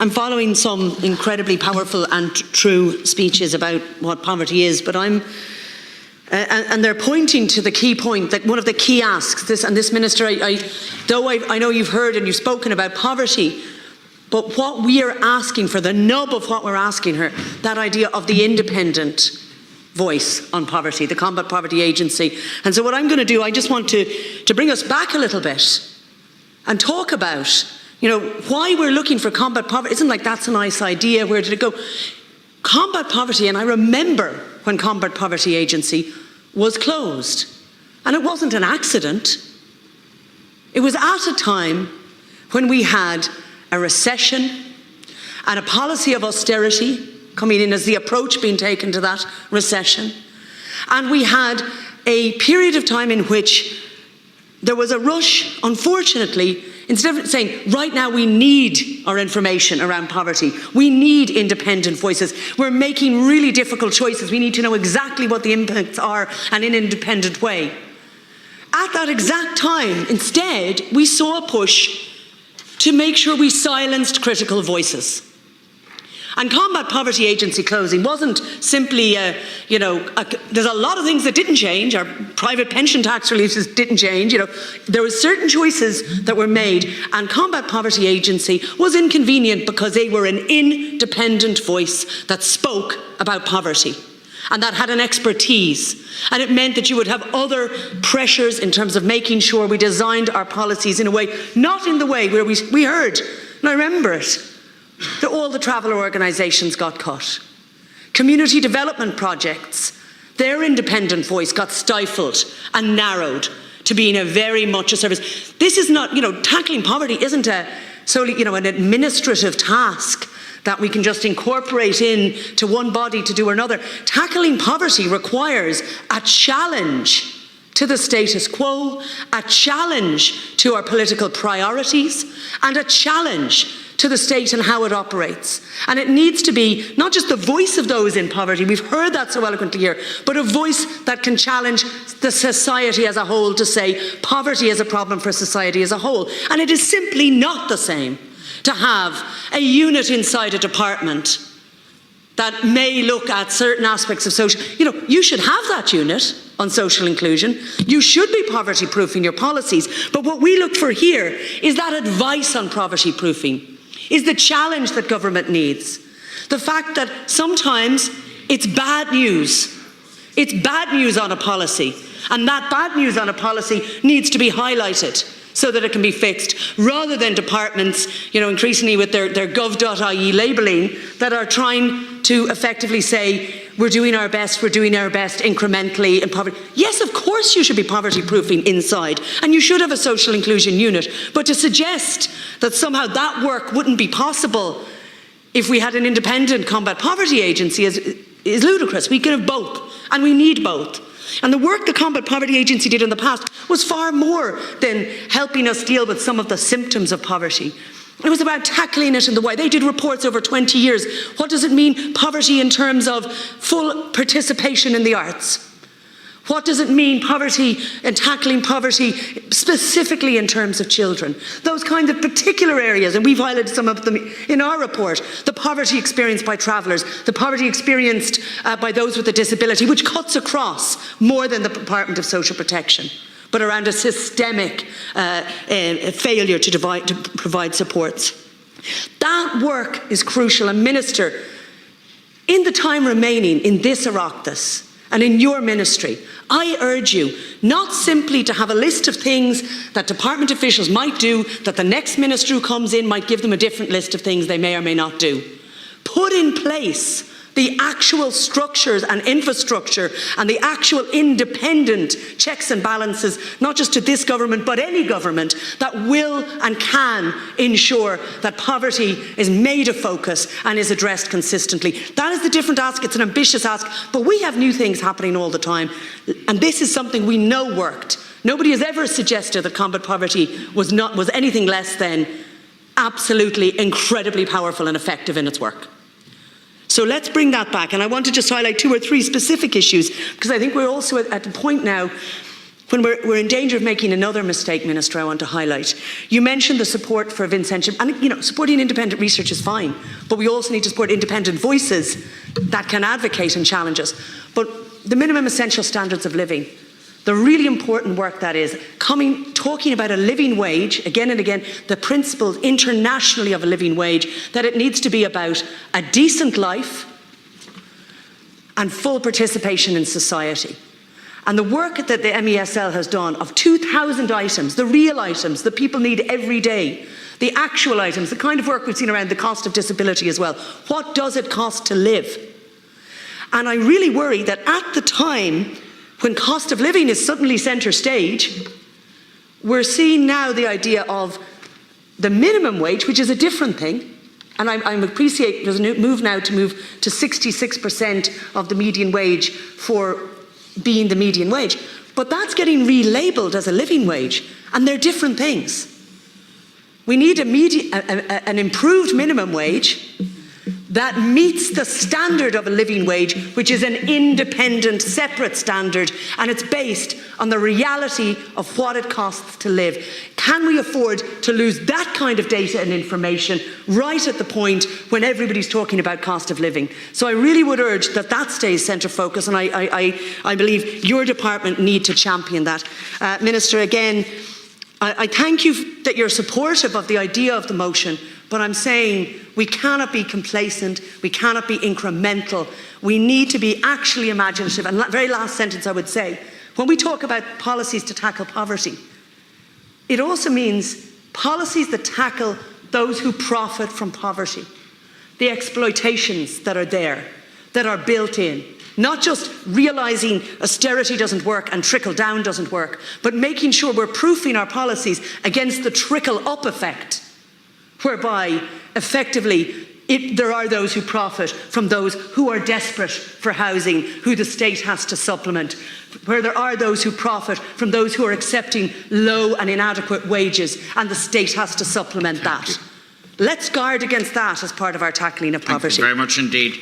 I'm following some incredibly powerful and true speeches about what poverty is, but and they're pointing to the key point, that one of the key asks, this Minister, I know you've heard and you've spoken about poverty, but what we are asking for, the nub of what we're asking her, that idea of the independent voice on poverty, the Combat Poverty Agency. And so what I'm going to do, I just want to bring us back a little bit and talk about, why we're looking for combat poverty. Isn't like that's a nice idea, where did it go? Combat poverty, and I remember when Combat Poverty Agency was closed. And it wasn't an accident. It was at a time when we had a recession and a policy of austerity coming in as the approach being taken to that recession. And we had a period of time in which there was a rush, unfortunately, instead of saying, right now we need our information around poverty, we need independent voices, we're making really difficult choices, we need to know exactly what the impacts are and in an independent way. At that exact time, instead, we saw a push to make sure we silenced critical voices. And Combat Poverty Agency closing wasn't simply, there's a lot of things that didn't change. Our private pension tax releases didn't change. There were certain choices that were made, and Combat Poverty Agency was inconvenient because they were an independent voice that spoke about poverty and that had an expertise. And it meant that you would have other pressures in terms of making sure we designed our policies in a way, not in the way where we heard, and I remember it, that all the traveller organisations got cut. Community development projects, their independent voice got stifled and narrowed to being a very much a service. This is not, tackling poverty isn't solely, an administrative task that we can just incorporate into one body to do another. Tackling poverty requires a challenge to the status quo, a challenge to our political priorities, and a challenge to the state and how it operates. And it needs to be not just the voice of those in poverty, we've heard that so eloquently here, but a voice that can challenge the society as a whole to say poverty is a problem for society as a whole. And it is simply not the same to have a unit inside a department that may look at certain aspects of social, you should have that unit on social inclusion. You should be poverty proofing your policies. But what we look for here is that advice on poverty proofing, is the challenge that government needs. The fact that sometimes it's bad news. It's bad news on a policy. And that bad news on a policy needs to be highlighted so that it can be fixed, rather than departments, increasingly with their gov.ie labelling, that are trying to effectively say, we're doing our best incrementally in poverty. Yes, of course you should be poverty proofing inside, and you should have a social inclusion unit, but to suggest that somehow that work wouldn't be possible if we had an independent Combat Poverty Agency is ludicrous. We can have both, and we need both. And the work the Combat Poverty Agency did in the past was far more than helping us deal with some of the symptoms of poverty. It was about tackling it in the way. They did reports over 20 years. What does it mean, poverty in terms of full participation in the arts? What does it mean, poverty and tackling poverty specifically in terms of children? Those kinds of particular areas, and we've highlighted some of them in our report. The poverty experienced by travellers, the poverty experienced by those with a disability, which cuts across more than the Department of Social Protection, but around a systemic failure to provide supports. That work is crucial. And Minister, in the time remaining in this Oireachtas and in your ministry, I urge you not simply to have a list of things that department officials might do, that the next minister who comes in might give them a different list of things they may or may not do. Put in place the actual structures and infrastructure and the actual independent checks and balances, not just to this government, but any government, that will and can ensure that poverty is made a focus and is addressed consistently. That is the different ask. It's an ambitious ask, but we have new things happening all the time. And this is something we know worked. Nobody has ever suggested that combat poverty was anything less than absolutely incredibly powerful and effective in its work. So let's bring that back. And I want to just highlight 2 or 3 specific issues, because I think we're also at the point now when we're in danger of making another mistake, Minister, I want to highlight. You mentioned the support for Vincentian, and supporting independent research is fine, but we also need to support independent voices that can advocate and challenge us. But the minimum essential standards of living, the really important work that is, talking about a living wage, again and again, the principles internationally of a living wage, that it needs to be about a decent life and full participation in society. And the work that the MESL has done of 2,000 items, the real items that people need every day, the actual items, the kind of work we've seen around the cost of disability as well. What does it cost to live? And I really worry that at the time when cost of living is suddenly centre stage, we're seeing now the idea of the minimum wage, which is a different thing. And I appreciate there's a move now to move to 66% of the median wage for being the median wage. But that's getting relabelled as a living wage, and they're different things. We need an improved minimum wage that meets the standard of a living wage, which is an independent, separate standard, and it's based on the reality of what it costs to live. Can we afford to lose that kind of data and information right at the point when everybody's talking about cost of living? So I really would urge that that stays centre focus, and I believe your department need to champion that. Minister, again, I thank you that you're supportive of the idea of the motion, but I'm saying we cannot be complacent, we cannot be incremental. We need to be actually imaginative. And very last sentence I would say, when we talk about policies to tackle poverty, it also means policies that tackle those who profit from poverty, the exploitations that are there, that are built in. Not just realising austerity doesn't work and trickle down doesn't work, but making sure we're proofing our policies against the trickle up effect, whereby effectively there are those who profit from those who are desperate for housing, who the state has to supplement, where there are those who profit from those who are accepting low and inadequate wages, and the state has to supplement that. Let's guard against that as part of our tackling of poverty. Thank you very much indeed.